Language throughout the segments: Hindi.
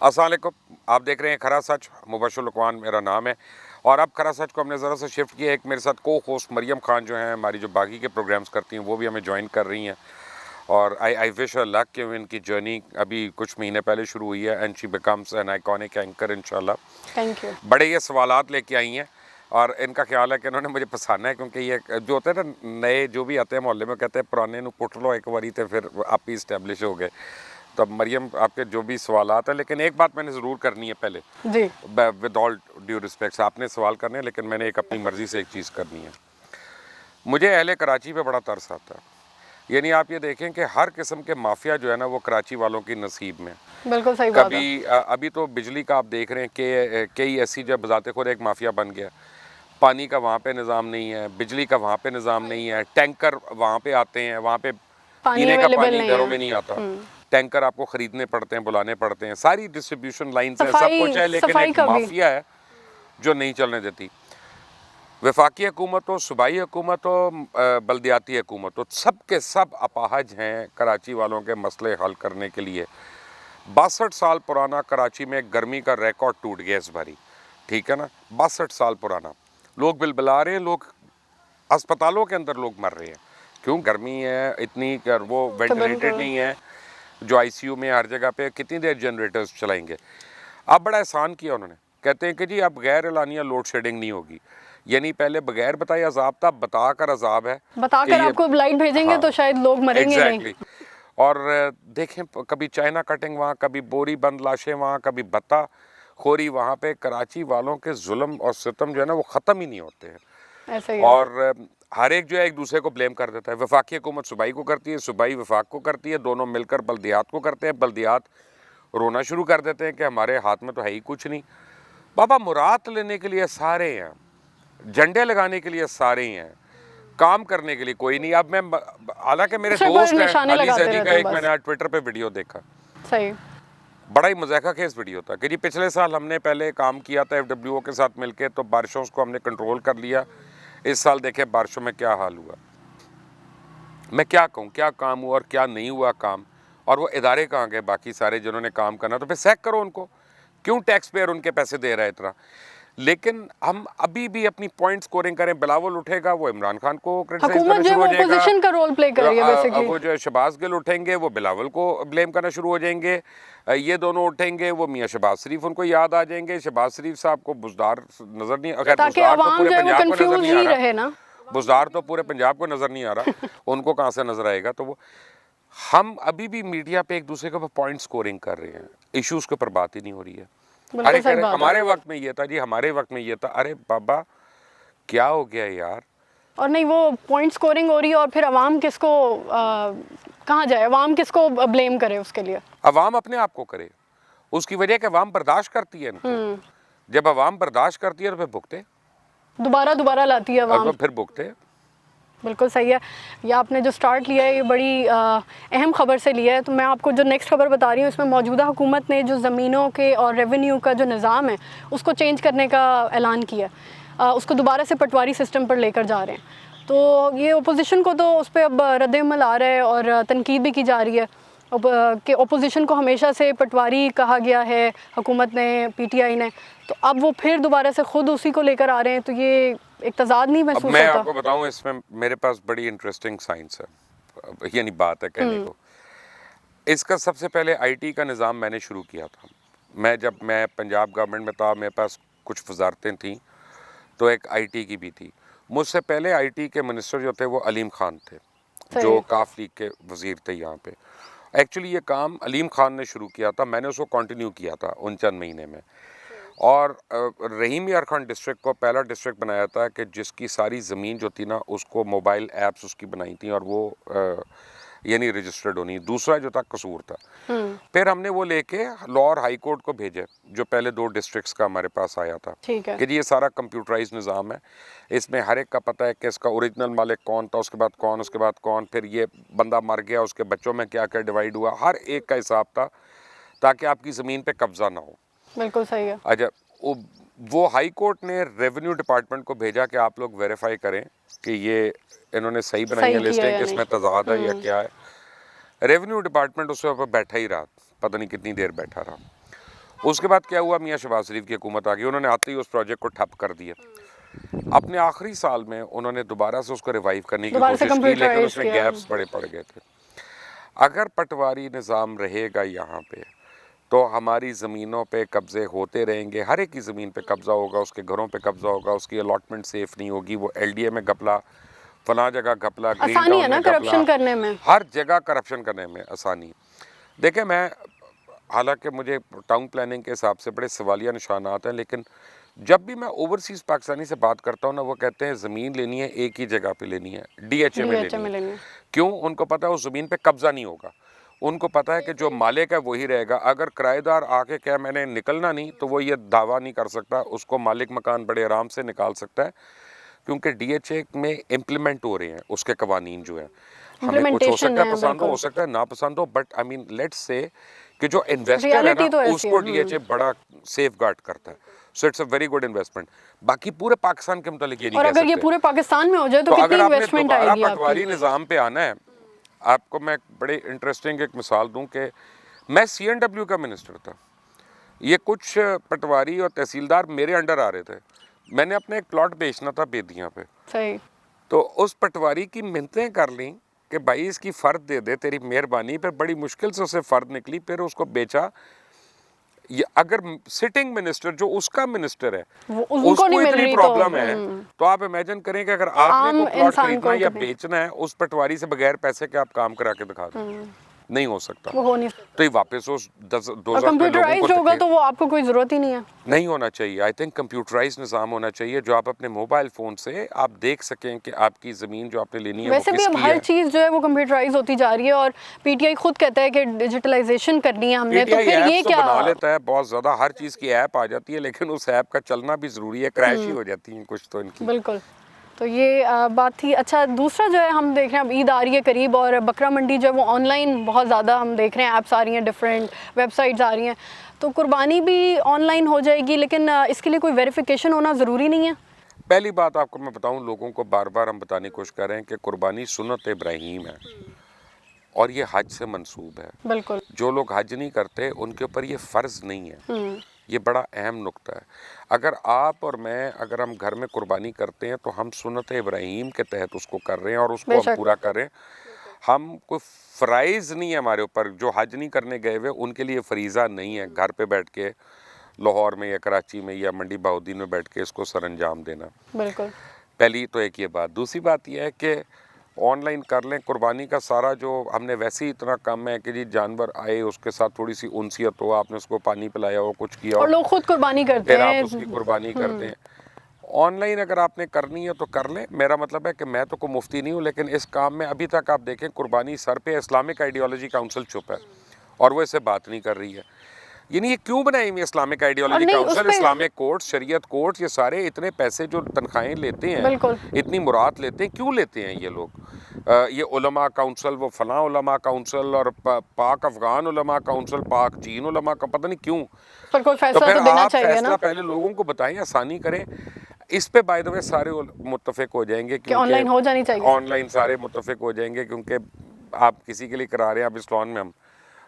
अस्सलाम वालेकुम। आप देख रहे हैं खरा सच। मुबशर लुकमान मेरा नाम है और अब खरा सच को हमने ज़रा सा शिफ्ट किया। एक मेरे साथ को होस्ट मरियम खान जो हैं, हमारी जो बाकी के प्रोग्राम्स करती हैं, वो भी हमें ज्वाइन कर रही हैं। और आई विश हर लक कि इनकी जर्नी अभी कुछ महीने पहले शुरू हुई है and she becomes an iconic anchor इंशाल्लाह। Thank you. बड़े ये सवालात लेके आई हैं और इनका ख्याल है कि इन्होंने मुझे पसंद है, क्योंकि ये जो होते हैं ना, नए जो भी आते हैं मोहल्ले में, कहते हैं पुराने नू पुट लो एक बारी तो फिर आप ही इस्टेब्लिश हो गए। तो मरियम, आपके जो भी सवालात हैं, लेकिन एक बात मैंने ज़रूर करनी है पहले जी। With all due respect. आपने सवाल करने हैं लेकिन मैंने एक अपनी मर्ज़ी से एक चीज़ करनी है। मुझे अहले कराची पे बड़ा तरस आता है। यानी आप ये देखें कि हर किस्म के माफिया जो है ना, वो कराची वालों की नसीब में। बिल्कुल सही बात है। कभी अभी तो बिजली का आप देख रहे हैं कि कई ऐसी जब बजाते खुद एक माफिया बन गया। पानी का वहाँ पे निज़ाम नहीं है, बिजली का वहाँ पे निज़ाम नहीं है, टैंकर वहाँ पे आते हैं, वहाँ पे पानी पीने का अवेलेबल पानी नहीं घरों है। में नहीं आता। टैंकर आपको खरीदने पड़ते हैं, बुलाने पड़ते हैं, सारी डिस्ट्रीब्यूशन लाइन्स हैं, सब कुछ है, लेकिन सफाई एक का भी। माफिया है जो नहीं चलने देती। वफाकी हुकूमत हो, सूबाई हुकूमत हो, बल्दियाती हुकूमत हो, सब के सब अपाहज हैं कराची वालों के मसले हल करने के लिए। 62 साल पुराना कराची में गर्मी का रिकॉर्ड टूट गया इस बारी, ठीक है ना। 62 साल पुराना। लोग बिलबिला रहे हैं, लोग अस्पतालों के अंदर लोग मर रहे हैं। क्यों? गर्मी है इतनी, वो तो वेंटिलेटेड बिल्कुल नहीं है जो आईसीयू में हर जगह पे। कितनी देर जनरेटर्स चलाएंगे? अब बड़ा एहसान किया उन्होंने, कहते हैं कि जी अब गैर एलानिया लोड शेडिंग नहीं होगी। यानी पहले बगैर बताए अजाब था, बताकर अजाब है कि बताकर ये। आपको लाइट भेजेंगे हाँ, तो शायद लोग मरेंगे नहीं। एग्जैक्टली। और देखें, कभी चाइना कटिंग वहाँ, कभी बोरी बंद लाशें वहाँ, कभी बत्ता खोरी वहाँ पे। कराची वालों के जुल्म और सितम जो है ना, वो ख़त्म ही नहीं होते हैं। ऐसा ही है। और हर एक जो है एक दूसरे को ब्लेम कर देता है। वफाकी हुकूमत सूबाई को करती है, सूबाई वफाक को करती है, दोनों मिलकर बल्दियात को करते हैं। बल्दियात रोना शुरू कर देते हैं कि हमारे हाथ में तो है ही कुछ नहीं। बाबा, मुराद लेने के लिए सारे हैं, झंडे लगाने के लिए सारे ही हैं, काम करने के लिए कोई नहीं। अब मैं, हालांकि मेरे दूसरे पर दोस्त हैं, निशाने अली लगाते जैदी का रहते हैं एक मैंने बस। आज ट्विटर पे वीडियो देखा, सही। बड़ा ही मजाका खेस वीडियो था कि जी पिछले साल हमने पहले काम किया था एफडब्ल्यूओ के साथ मिलके, तो बारिशों को हमने कंट्रोल कर लिया। इस साल देखे बारिशों में क्या हाल हुआ। मैं क्या कहूँ, क्या काम हुआ और क्या नहीं हुआ काम। और वो इदारे कहाँ गए बाकी सारे जिन्होंने काम करना? तो फिर सैक करो उनको। क्यों टैक्स पेयर उनके पैसे दे रहा है इतना? लेकिन हम अभी भी अपनी पॉइंट स्कोरिंग करें। बिलावल उठेगा, वो इमरान खान को क्रिटिसाइज हुकूमत करना जो है शुरू वो हो जाएगा। अपोजिशन का रोल प्ले कर रही है बेसिकली। वो जो है शहबाज गिल उठेंगे, वो बिलावल को ब्लेम करना शुरू हो जाएंगे। ये दोनों उठेंगे, वो मियाँ शहबाज शरीफ उनको याद आ जाएंगे। शहबाज शरीफ साहब को बुजदार नजर नहीं, अगर ताकि बुजदार तो अवाम पूरे जो है वो पंजाब को नजर कंफ्यूज नहीं आ ही रहा, रहे ना। बुजदार तो पूरे पंजाब को नजर नहीं आ रहा, उनको कहाँ से नजर आएगा? तो वो हम अभी भी मीडिया पे एक दूसरे के ऊपर पॉइंट स्कोरिंग कर रहे हैं, इश्यूज के ऊपर बात ही नहीं हो रही है। बिल्कुल अरे कह सही रहे बात हमारे है। वक्त में ये था जी, हमारे वक्त में ये था। अरे बाबा, क्या हो गया यार? और नहीं, वो पॉइंट स्कोरिंग हो रही है और फिर अवाम किसको कहाँ जाए, अवाम किसको ब्लेम करे उसके लिए? अवाम अपने आप को करे। उसकी वजह कि अवाम बर्दाश्त करती है इनको। जब अवाम बर्दाश्त करती है तो फिर भुगते, दोबारा दोबारा लाती है अवाम। फिर भुगते। बिल्कुल सही है। ये आपने जो स्टार्ट लिया है ये बड़ी अहम खबर से लिया है। तो मैं आपको जो नेक्स्ट खबर बता रही हूँ, इसमें मौजूदा हुकूमत ने जो ज़मीनों के और रेवेन्यू का जो निज़ाम है उसको चेंज करने का ऐलान किया। उसको दोबारा से पटवारी सिस्टम पर लेकर जा रहे हैं। तो ये ओपोजिशन को तो उस पर अब रद्द-ए-अमल आ रहा है और तनकीद भी की जा रही है कि ओपोजिशन को हमेशा से पटवारी कहा गया है हुकूमत ने, पीटीआई ने। तो अब वो फिर दोबारा से ख़ुद उसी को लेकर आ रहे हैं, तो ये एक तज़ाद नहीं अब महसूस मैं होता? आपको बताऊं, इसमें मेरे पास बड़ी इंटरेस्टिंग साइंस है, यानी बात है कहने को। इसका सबसे पहले आईटी का निज़ाम मैंने शुरू किया था। जब मैं पंजाब गवर्नमेंट में था, मेरे पास कुछ वजारतें थीं, तो एक आईटी की भी थी। मुझसे पहले आईटी के मिनिस्टर जो थे वो अलीम खान थे, जो सही। काफ लीग के वज़ीर थे यहाँ पे। एक्चुअली ये काम अलीम खान ने शुरू किया था, मैंने उसको कंटिन्यू किया था उन चंद महीने में। और रहीम यार खान डिस्ट्रिक्ट को पहला डिस्ट्रिक्ट बनाया था कि जिसकी सारी ज़मीन जो थी ना, उसको मोबाइल ऐप्स उसकी बनाई थी और वो यानी रजिस्टर्ड होनी। दूसरा जो था कसूर था। फिर हमने वो लेके लाहौर हाई कोर्ट को भेजे, जो पहले 2 डिस्ट्रिक्ट्स का हमारे पास आया था, ठीक है। कि जी ये सारा कंप्यूटराइज निज़ाम है, इसमें हर एक का पता है कि इसका ओरिजिनल मालिक कौन था, उसके बाद कौन, उसके बाद कौन, फिर ये बंदा मर गया, उसके बच्चों में क्या क्या डिवाइड हुआ, हर एक का हिसाब था, ताकि आपकी ज़मीन पे कब्जा ना हो। बिल्कुल सही है। अच्छा, वो हाई कोर्ट ने रेवेन्यू डिपार्टमेंट को भेजा कि आप लोग वेरीफाई करें कि ये इन्होंने सही बनाई है सही किया लिस्टिंग, या कि इसमें नहीं। तजाद है या क्या है। रेवेन्यू डिपार्टमेंट उसके ऊपर बैठा ही रहा, पता नहीं कितनी देर बैठा रहा। उसके बाद क्या हुआ, मियाँ शहबाज शरीफ की हुकूमत आ गई, उन्होंने आते ही उस प्रोजेक्ट को ठप कर दिया। अपने आखिरी साल में उन्होंने दोबारा से उसको रिवाइव करने की दोबारा से कोशिश की, लेकिन computerize उसमें किया। गैप्स बड़े पड़ गए थे। अगर पटवारी निज़ाम रहेगा यहाँ पे तो हमारी ज़मीनों पे कब्ज़े होते रहेंगे, हर एक की ज़मीन पे कब्ज़ा होगा, उसके घरों पे कब्ज़ा होगा, उसकी अलॉटमेंट सेफ़ नहीं होगी, वो LDA में घपला, फलां जगह घपला, ग्रीन आसानी है टाउन ना में घपला, करप्शन करने में। हर जगह करप्शन करने में आसानी। देखिए, मैं हालांकि मुझे टाउन प्लानिंग के हिसाब से बड़े सवालिया निशानात हैं, लेकिन जब भी मैं ओवरसीज़ पाकिस्तानी से बात करता हूँ ना, वो कहते हैं ज़मीन लेनी है एक ही जगह पे लेनी है, DHA में DHA में लेनी है। लेनी है। क्यों? उनको पता है उस ज़मीन पे कब्ज़ा नहीं होगा, उनको पता है कि जो मालिक है वही रहेगा। अगर किराएदार आके क्या मैंने निकलना नहीं, तो वो ये दावा नहीं कर सकता, उसको मालिक मकान बड़े आराम से निकाल सकता है, क्योंकि DHA में इम्प्लीमेंट हो रहे हैं उसके कवानीन जो है। हमें कुछ हो सकता है पसंद हो सकता है ना पसंद हो, but I mean let's say कि जो इन्वेस्टर है रियलिटी तो ना, ऐसी उसको है। DHA बड़ा सेफ गार्ड करता है, so it's a very good investment. बाकी पूरे पाकिस्तान के मुतालिक ये नहीं और कह अगर ये सकते। पूरे पाकिस्तान में हो जाए तो तो कितनी अगर आपने इन्वेस्टमेंट दोबारा आएगी पटवारी आपकी। निज़ाम पे आना है, आपको मैं बड़े इंटरेस्टिंग एक मिसाल दूं कि मैं CNW का मिनिस्टर था, ये कुछ पटवारी और तहसीलदार मेरे अंडर आ रहे थे, मैंने अपने एक प्लॉट बेचना था बेदियाँ पे, सही। तो उस पटवारी की मिन्नतें कर ली कि भाई इसकी फ़र्द दे दे, तेरी मेहरबानी, फिर बड़ी मुश्किल से उसे फ़र्द निकली, फिर उसको बेचा। ये अगर सिटिंग मिनिस्टर जो उसका मिनिस्टर है उनको उसको नहीं मिल इतनी रही प्रॉब्लम है, तो आप इमेजिन करें कि अगर आपने आम को प्लॉट इंसान खरीदना को या कितनी। बेचना है, उस पटवारी से बगैर पैसे के आप काम करा के दिखा दो, नहीं हो सकता। वो हो नहीं सकता। तो ये वापस उस 10-2000 और रुपए लोगों को कंप्यूटराइज्ड होगा तो वो आपको कोई ज़रूरत ही नहीं है। नहीं होना चाहिए। आई थिंक कंप्यूटराइज निज़ाम होना चाहिए, जो आप अपने मोबाइल फ़ोन से आप देख सकें कि आपकी ज़मीन जो आपने लेनी है वो वैसे भी अब किसकी हर है। चीज़ जो है वो कंप्यूटराइज होती जा रही है, और PTI खुद कहता है कि डिजिटलाइजेशन करनी है हमने, तो PTI फिर ये ऐप्स तो क्या। बना लेता है बहुत ज़्यादा, हर चीज़ की ऐप आ जाती है, लेकिन उस ऐप का चलना भी ज़रूरी है, क्रैश ही हो जाती हैं कुछ तो इनकी। बिल्कुल। तो ये बात थी। अच्छा, दूसरा जो है हम देख रहे हैं अब ईद आ रही है करीब, और बकरा मंडी जो है वो ऑनलाइन बहुत ज़्यादा हम देख रहे हैं, ऐप्स आ रही हैं, डिफरेंट वेबसाइट्स आ रही हैं, तो कुर्बानी भी ऑनलाइन हो जाएगी, लेकिन इसके लिए कोई वेरिफिकेशन होना ज़रूरी नहीं है। पहली बात आपको मैं बताऊं, लोगों को बार बार हम बताने की कोशिश कर रहे हैं कि कुर्बानी सुन्नत इब्राहीम है और ये हज से मंसूब है। बिल्कुल। जो लोग हज नहीं करते उनके ऊपर ये फ़र्ज़ नहीं है, ये बड़ा अहम नुक्ता है। अगर आप और मैं अगर हम घर में कुर्बानी करते हैं तो हम सुन्नत इब्राहीम के तहत उसको कर रहे हैं और उसको हम बेशक। पूरा कर रहे हैं। हम कोई फ़राइज़ नहीं है हमारे ऊपर, जो हज नहीं करने गए हुए उनके लिए फ़रीज़ा नहीं है घर पे बैठ के लाहौर में या कराची में या मंडी बहाउद्दीन में बैठ के इसको सर अंजाम देना। बिल्कुल। पहली तो एक ये बात। दूसरी बात यह है कि ऑनलाइन कर लें कुर्बानी का सारा, जो हमने वैसे ही इतना कम है कि जी जानवर आए उसके साथ थोड़ी सी उनसियत हो, आपने उसको पानी पिलाया हो, कुछ किया और हो, लोग खुद कुर्बानी करते फिर आप हैं। उसकी कुर्बानी करते हैं। ऑनलाइन अगर आपने करनी है तो कर लें, मेरा मतलब है कि मैं तो कोई मुफ्ती नहीं हूँ, लेकिन इस काम में अभी तक आप देखें कुर्बानी सर पे इस्लामिक आइडियोलॉजी काउंसिल चुप है और वो इससे बात नहीं कर रही है। यानी ये क्यों बनाई हुई इस्लामिक आइडियोलॉजी नहीं, काउंसिल, उसपे- इस्लामिक कोर्ट्स, शरीयत कोर्ट्स, ये सारे इतने पैसे जो तनख्वाहें लेते हैं, बिल्कुल। इतनी मुराद लेते हैं, क्यों लेते हैं ये लोग? ये उलमा काउंसिल, वो फलां उलमा काउंसिल और पाक अफगान उलमा काउंसिल, पाक चीन उलमा का, पता नहीं क्यों। पर कोई तो फैसला फिर तो देना आप चाहिए फैसला ना पहले लोगों को बताएं, आसानी करें। इस पे बाय द वे सारे मुत्तफिक हो जाएंगे कि ऑनलाइन हो जानी चाहिए। ऑनलाइन सारे मुत्तफिक हो जाएंगे, क्योंकि आप किसी के लिए करा रहे हैं, आप इस लॉन में हम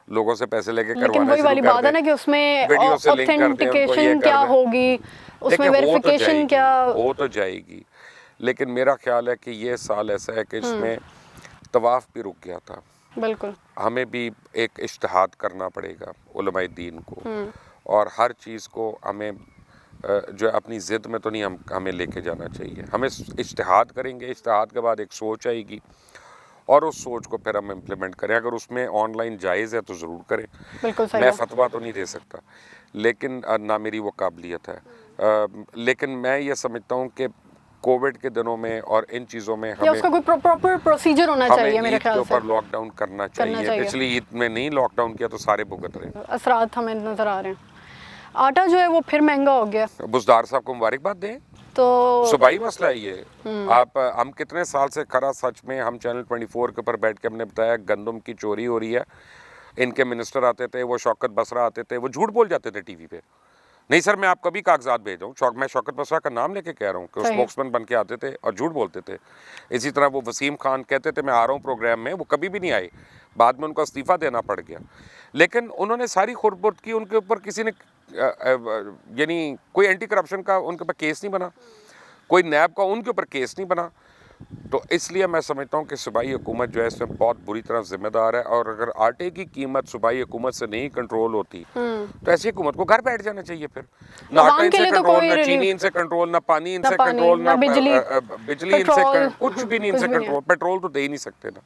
लोगों से पैसे लेके लेकिन करवाना वही शुरू वाली कर बात है दें, ना कि उसमें वीडियो से लिंक कर दें, उनको ये ऑथेंटिकेशन कर क्या दें। होगी, उसमें देखिए, वेरिफिकेशन क्या। हो तो जाएगी, लेकिन मेरा ख्याल है कि ये साल ऐसा है कि इसमें तवाफ़ भी रुक गया था। बिल्कुल। हमें भी एक इज्तिहाद करना पड़ेगा उलमाए दीन को, और हर चीज़ को हमें जो है अपनी ज़िद में तो नहीं हमें लेके जाना चाहिए। हमें इज्तिहाद करेंगे, इज्तिहाद के बाद एक सोच आएगी और उस सोच को फिर हम इम्प्लीमेंट करें। अगर उसमें ऑनलाइन जायज़ है तो ज़रूर करें। बिल्कुल सही मैं है। फतवा तो नहीं दे सकता, लेकिन ना मेरी वो काबिलियत है, लेकिन मैं ये समझता हूँ कि कोविड के दिनों में और इन चीज़ों में या हमें उसका कोई प्रॉपर प्रोसीजर होना चाहिए मेरे ईद के ख्याल से। ऊपर लॉकडाउन करना चाहिए। पिछली ईद में नहीं लॉकडाउन किया तो सारे भुगत रहे। असरात हमें नज़र आ रहे हैं। आटा जो है वो फिर महंगा हो गया, बुज़दार साहब को मुबारकबाद दें। तो सूबाई मसला है ये। आप हम कितने साल से खरा सच में हम चैनल 24 के ऊपर बैठ के हमने बताया गंदम की चोरी हो रही है। इनके मिनिस्टर आते थे, वो शौकत बसरा आते थे, वो झूठ बोल जाते थे टीवी पे। नहीं सर, मैं आपको भी कागजात भेज रहा हूँ, मैं शौकत बसरा का नाम लेके कह रहा हूँ कि वो सही। स्पोक्समैन बन के आते थे और झूठ बोलते थे। इसी तरह वो वसीम खान कहते थे मैं आ रहा हूँ प्रोग्राम में, वो कभी भी नहीं आए, बाद में उनको इस्तीफ़ा देना पड़ गया। लेकिन उन्होंने सारी खुरबुर्द की, उनके ऊपर किसी ने यानी कोई एंटी करप्शन का उनके ऊपर केस नहीं बना, कोई नैब का उनके ऊपर केस नहीं बना। तो इसलिए मैं समझता हूँ कि सूबाई हुकूमत जो है इसमें बहुत बुरी तरह जिम्मेदार है। और अगर आटे की कीमत सूबाई हुकूमत से नहीं कंट्रोल होती तो ऐसी हुकूमत को घर बैठ जाना चाहिए। फिर ना आटा आवाम के इनसे लिए तो कंट्रोल, कोई ना रिलीफ, चीनी इनसे कंट्रोल, ना पानी ना इनसे पानी, कंट्रोल, ना बिजली, बिजली इनसे पेट्रोल, कुछ भी नहीं कुछ इनसे भी नहीं है। कंट्रोल। पेट्रोल तो दे ही नहीं सकते ना।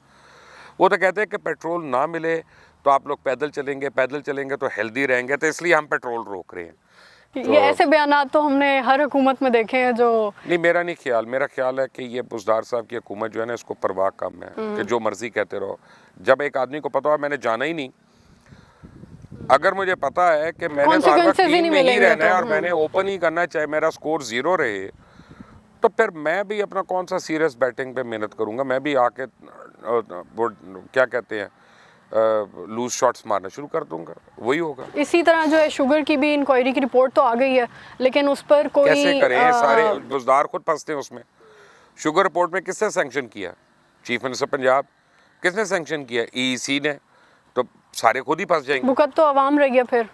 वो तो कहते हैं कि पेट्रोल ना मिले तो आप लोग पैदल चलेंगे तो हेल्दी रहेंगे, तो इसलिए हम पेट्रोल रोक रहे हैं। ये ऐसे बयानात तो हमने हर हुकूमत में देखे हैं जो नहीं, मेरा नहीं ख्याल, मेरा ख्याल है कि ये बुज़दार साहब की हुकूमत जो है ना इसको परवाह कम है कि जो मर्जी कहते रहो। जब एक आदमी को पता हो मैंने जाना ही नहीं, अगर मुझे पता है कि मैंने तो हर वक्त Consequences ही टीम नहीं में ही मिलेंगे रहना है तो, और मैंने ओपन ही करना है चाहे मेरा स्कोर 0 रहे, तो फिर मैं भी अपना कौन सा सीरियस बैटिंग पे मेहनत करूंगा। मैं भी आके वो क्या कहते हैं लूज शॉट्स मारना शुरू कर दूंगा, वही होगा। इसी तरह जो है शुगर की भी इंक्वायरी की रिपोर्ट तो आ गई है, लेकिन उस पर कोई कैसे करें, सारे बुज़दार खुद फंसते हैं उसमें। शुगर रिपोर्ट में किसने सैंक्शन किया? Chief minister Punjab. किसने सैंक्शन किया? ईसी ने। तो सारे खुद ही फंस जाएंगे। भुगत तो आवाम रही है फिर,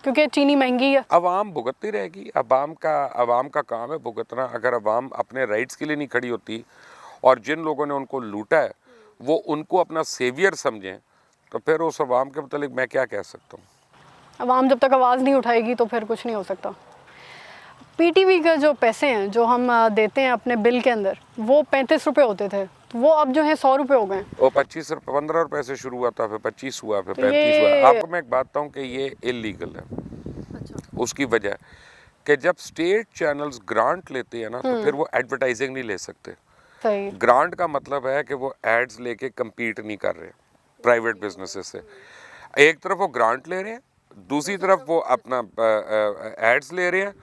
क्योंकि चीनी महंगी है। अवाम भुगतती रहेगी। अवाम का काम है भुगतना। अगर अवाम अपने राइट्स के लिए नहीं खड़ी होती और जिन लोगों ने उनको लूटा है वो उनको अपना सेवियर समझें, तो फिर उस अवाम के मतलब मैं क्या कह सकता हूँ। आवाम जब तक आवाज़ नहीं उठाएगी तो फिर कुछ नहीं हो सकता। पीटीवी का जो पैसे हैं जो हम देते हैं अपने बिल के अंदर, वो 35 रुपये होते थे, वो अब जो है 100 रुपये हो गए। वो 25 रुपये 15 रुपये से शुरू हुआ था, फिर 25 हुआ, फिर तो 35 हुआ। ये आपको मैं एक बात बताऊँ कि ये इलीगल है। उसकी वजह कि जब स्टेट चैनल्स ग्रांट लेते हैं ना तो फिर वो एडवर्टाइजिंग नहीं ले सकते। सही, ग्रांट का मतलब है कि वो एड्स लेके compete नहीं कर रहे प्राइवेट बिजनेसेस से। एक तरफ वो ग्रांट ले रहे हैं, दूसरी तरफ वो अपना एड्स ले रहे हैं,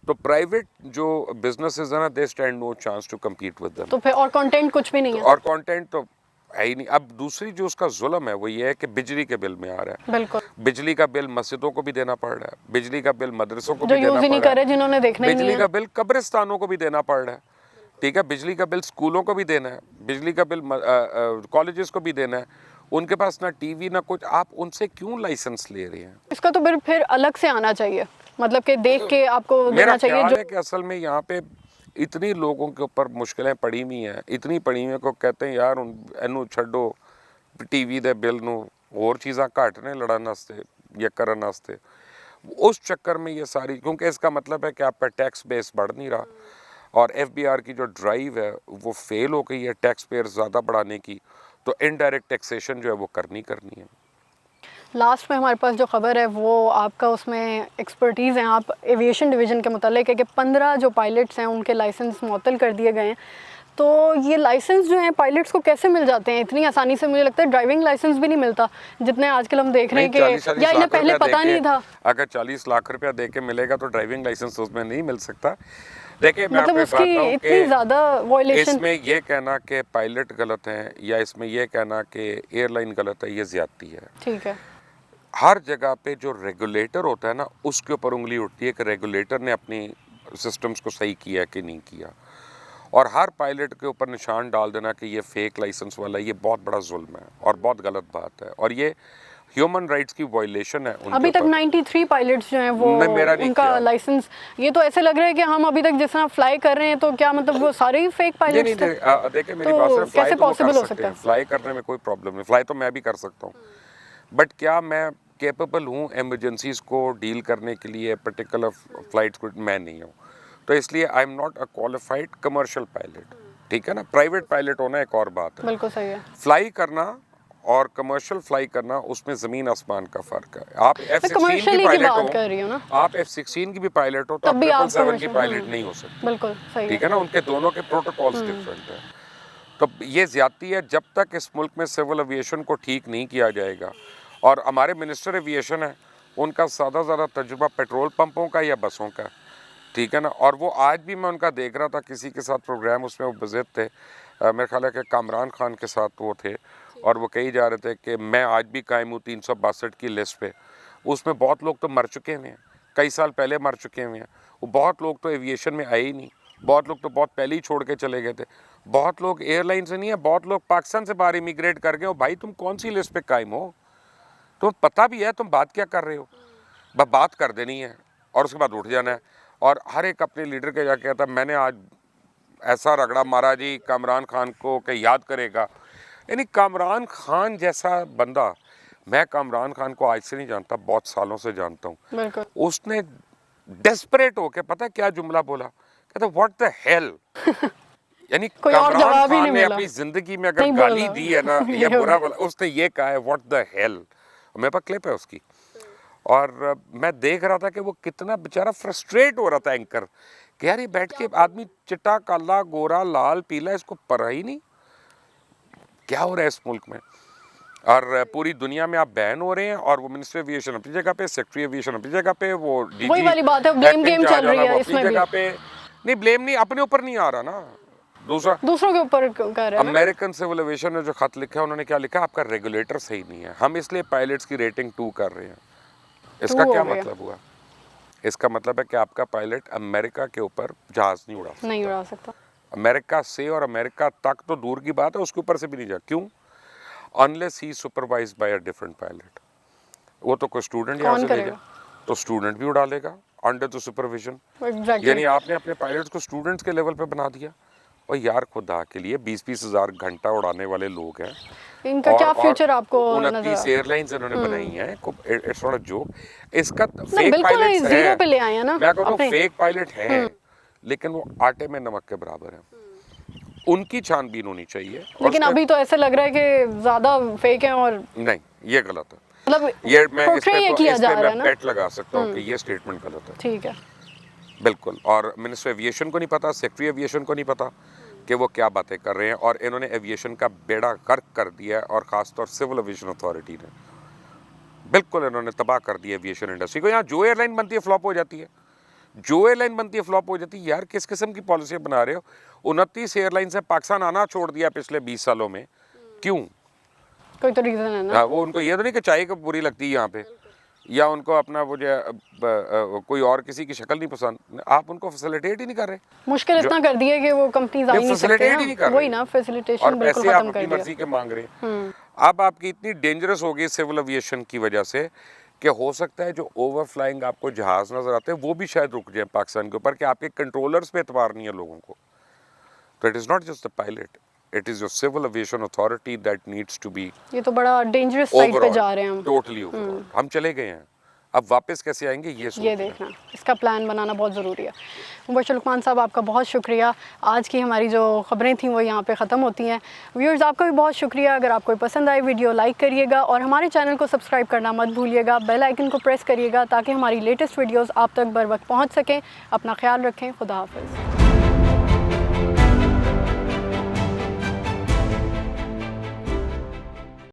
तो प्राइवेट जो बिजनेसेस है ना they stand no chance to compete with them। तो फिर और कंटेंट कुछ भी नहीं है। और कंटेंट तो है ही नहीं। अब दूसरी जो उसका जुल्म है वो ये है कि बिजली के बिल में आ रहा है। बिल्कुल, बिजली का बिल मस्जिदों को भी देना पड़ रहा है, बिजली का बिल मदरसों को जो भी देना यूज़ ही पड़ नहीं रहा कर रहे, जिन्होंने देखना है, ही नहीं बिजली है। का बिल कब्रिस्तानों को भी देना पड़ रहा है। ठीक है, बिजली का बिल स्कूलों को भी देना है, बिजली का बिल कॉलेजेस को भी देना है। उनके पास ना टीवी ना कुछ, आप उनसे क्यों लाइसेंस ले रहे हैं? इसका तो बिल फिर अलग से आना चाहिए, मतलब कि देख के आपको मेरा देना चाहिए। ख्याल जो है कि असल में यहाँ पे इतनी लोगों के ऊपर मुश्किलें पड़ी हुई हैं, इतनी पड़ी हुई हैं को कहते हैं यार एनू छड्डो टीवी दे बिल नू और चीज़ां घट ने लड़न वास्ते या करन वास्ते। उस चक्कर में ये सारी, क्योंकि इसका मतलब है कि आपका टैक्स बेस बढ़ नहीं रहा और एफबीआर की जो ड्राइव है वो फेल हो गई है टैक्स पेयर ज़्यादा बढ़ाने की, तो इनडायरेक्ट टैक्सेशन जो है वो करनी है। लास्ट में हमारे पास जो खबर है वो आपका उसमें एक्सपर्टीज़ है, आप एविएशन डिवीज़न के मुतालिक है कि 15 जो पायलट्स हैं उनके लाइसेंस मुअत्तल कर दिए गए हैं। तो ये लाइसेंस जो हैं पायलट्स को कैसे मिल जाते हैं इतनी आसानी से? मुझे लगता है ड्राइविंग लाइसेंस भी नहीं मिलता जितने आजकल हम देख रहे हैं कि, या इन्हें पहले पता नहीं था। अगर 40 लाख रुपया दे के मिलेगा तो ड्राइविंग लाइसेंस उसमें नहीं मिल सकता। देखिए मैं मतलब आपको उसकी बताता हूँ इतनी ज़्यादा वायलेशन। इसमें ये कहना कि पायलट गलत है या इसमें ये कहना कि एयरलाइन गलत है, ये ज्यादती है। ठीक है, हर जगह पे जो रेगुलेटर होता है ना उसके ऊपर उंगली उठती है कि रेगुलेटर ने अपनी सिस्टम्स को सही किया कि नहीं किया, और हर पायलट के ऊपर निशान डाल देना कि ये फेक लाइसेंस वाला, ये बहुत बड़ा जुल्म है और बहुत गलत बात है और ये ह्यूमन राइट्स की वायलेशन है उनके अभी तक ऊपर। 93 पायलट्स जो हैं वो मेरा नहीं उनका ख्याल। लाइसेंस, ये तो ऐसे लग रहा है कि हम अभी तक जिस तरह फ्लाई कर रहे हैं तो क्या मतलब वो सारे ही फेक पायलट्स थे? देखिए मेरी तो बात से, फ्लाई कैसे तो वो possible कर हो सकते सकता हैं, है? फ्लाई करने में कोई प्रॉब्लम नहीं, फ्लाई तो मैं भी कर सकता हूँ, बट क्या मैं कैपेबल हूँ एमरजेंसीज को डील करने के लिए? पर्टिकुलर फ्लाइट्स को मैं नहीं हूँ, तो इसलिए I am not a qualified commercial pilot. ठीक है ना, प्राइवेट पायलट होना एक और बात है, बिल्कुल सही है। फ्लाई करना और कमर्शियल फ्लाई करना उसमें ज़मीन आसमान का फ़र्क है। आप F-16 commercially की की पायलट बात कर रही हूँ हो, ना। आप F-16 की भी पायलट हो तो तब आप भी आप 777 की commercial, पायलट नहीं हो सकते। बिल्कुल सही ठीक है। है ना, उनके दोनों के प्रोटोकॉल्स डिफरेंट हैं। तो ये ज्यादती है। जब तक इस मुल्क में सिविल एविएशन को ठीक नहीं किया जाएगा, और हमारे मिनिस्टर एविएशन है उनका ज़्यादा तजुर्बा पेट्रोल पंपों का या बसों का, ठीक है ना, और वो आज भी मैं उनका देख रहा था किसी के साथ प्रोग्राम, उसमें वो विजिट थे, मेरे ख्याल है कि कामरान खान के साथ वो थे, और वो कही जा रहे थे कि मैं आज भी कायम हूँ 362 की लिस्ट पे। उसमें बहुत लोग तो मर चुके हुए हैं, कई साल पहले मर चुके हुए हैं। वो बहुत लोग तो एविएशन में आए ही नहीं, बहुत लोग तो बहुत पहले ही छोड़ के चले गए थे, बहुत लोग एयरलाइन से नहीं है, बहुत लोग पाकिस्तान से बाहर इमिग्रेट कर गए हो। भाई तुम कौन सी लिस्ट पे कायम हो? तुम्हें पता भी है तुम बात क्या कर रहे हो? बस बात कर देनी है और उसके बाद उठ जाना है। और हर एक अपने लीडर के जाके कहता मैंने आज ऐसा रगड़ा मारा जी कामरान खान को कि याद करेगा। यानी कामरान खान जैसा बंदा, मैं कामरान खान को आज से नहीं जानता, बहुत सालों से जानता हूँ। बिल्कुल। उसने डेस्परेट होके पता क्या जुमला बोला, कहता व्हाट द हेल। यानी कोई और कामरान जवाब ही खान नहीं ने मिला। अपनी जिंदगी में अगर नहीं गाली बोला। दी है ना या बुरा बोला, उसने ये कहा है व्हाट द हेल। मेरे पास क्लिप है उसकी। और मैं देख रहा था कि वो कितना बेचारा फ्रस्ट्रेट हो रहा था एंकर, कि यार ये बैठ के आदमी चिट्टा काला गोरा लाल पीला इसको पता ही नहीं क्या हो रहा है इस मुल्क में। और पूरी दुनिया में आप बैन हो रहे हैं और वो मिनिस्टर एविएशन अपनी जगह पे, सेक्रेटरी एविएशन अपनी जगह पे, वो वही वाली बात है, ब्लेम गेम चल रही है इसमें भी। जगह पे नहीं, ब्लेम नहीं, अपने ऊपर नहीं आ रहा ना, दूसरों के ऊपर कर रहे हैं। अमेरिकन सिविल एविएशन ने जो खत लिखा है उन्होंने क्या लिखा, आपका रेगुलेटर सही नहीं है, हम इसलिए पायलट्स की रेटिंग 2 कर रहे हैं। इसका क्या मतलब हुआ? इसका मतलब है कि आपका पायलट अमेरिका के ऊपर जहाज नहीं उड़ा सकता। अमेरिका से और अमेरिका तक तो दूर की बात है, उसके ऊपर से भी नहीं जा। क्यों? Unless he supervised by a different pilot. वो तो कोई स्टूडेंट यहाँ से ले जाए तो स्टूडेंट भी उड़ा लेगा अंडर द सुपरविजन। यानी आपने अपने पायलट्स को स्टूडेंट्स के लेवल पे बना दिया। और यार खुदा के लिए 20-20 हज़ार घंटा उड़ाने वाले लोग हैं, इनका क्या फ्यूचर आपको 29 एयरलाइंस इन्होंने बनाई हैं। It's not a joke. इसका फेक बिल्कुल पायलट्स है, जीरो पे ले आए हैं ना। मैं कहता हूं फेक पायलट हैं, लेकिन वो आटे में नमक के बराबर हैं। उनकी छानबीन होनी चाहिए। लेकिन अभी तो ऐसा लग रहा है कि ज्यादा फेक है। और नहीं, ये गलत है। मतलब ये मैं इस portray पे किया जा रहा है ना। बेट लगा सकता हूँ कि ये स्टेटमेंट गलत है। ठीक है, बिल्कुल। और मिनिस्टर एविएशन को नहीं पता, सेक्रेटरी एविएशन को नहीं पता कि वो क्या बातें कर रहे हैं। और इन्होंने एविएशन का बेड़ा गर्क कर दिया है, और ख़ासतौर सिविल एविएशन अथॉरिटी ने बिल्कुल इन्होंने तबाह कर दिया एविएशन इंडस्ट्री को। यहाँ जो एयरलाइन बनती है फ्लॉप हो जाती है, जो एयरलाइन बनती है फ्लॉप हो जाती है। यार किस किस्म की पॉलिसी बना रहे हो? 29 एयरलाइन से पाकिस्तान आना छोड़ दिया पिछले 20 सालों में, क्यों? कोई तो रीजन है ना। वो उनको ये तो नहीं कि चाय को बुरी लगती है यहाँ पे, या उनको अपना वो जो कोई और किसी की शक्ल नहीं पसंद, आप उनको फैसिलिटेट ही नहीं कर रहे। मुश्किल इतना कर दिया कि वो कंपनीज आ ही नहीं सकती, वही ना, फैसिलिटेशन बिल्कुल खत्म कर दिया। और पैसे आप अपनी मर्जी के मांग रहे हैं। अब आपकी इतनी डेंजरस हो गई सिविल एविएशन की वजह से कि हो सकता है जो ओवरफ्लाइंग आपको जहाज नजर आते हैं वो भी शायद रुक जाए पाकिस्तान के ऊपर, कि आपके कंट्रोलर्स पे एतबार नहीं है लोगों को। तो it is not just the pilot, it is your civil aviation authority that needs to be. ये तो बड़ा डेंजरस साइड पे जा रहे हैं हम। टोटली ओवरऑल हम चले गए हैं, अब वापस कैसे आएंगे ये देखना, इसका प्लान बनाना बहुत ज़रूरी है। मुबशर लुकमान साहब, आपका बहुत शुक्रिया। आज की हमारी जो ख़बरें थी वो यहाँ पे ख़त्म होती हैं। व्यूअर्स, आपका भी बहुत शुक्रिया। अगर आपको पसंद आए वीडियो लाइक करिएगा और हमारे चैनल को सब्सक्राइब करना मत भूलिएगा। बेल आइकन को प्रेस करिएगा ताकि हमारी लेटेस्ट वीडियोज़ आप तक बर वक्त पहुँच सकें। अपना ख्याल रखें। खुदा हाफ़िज़।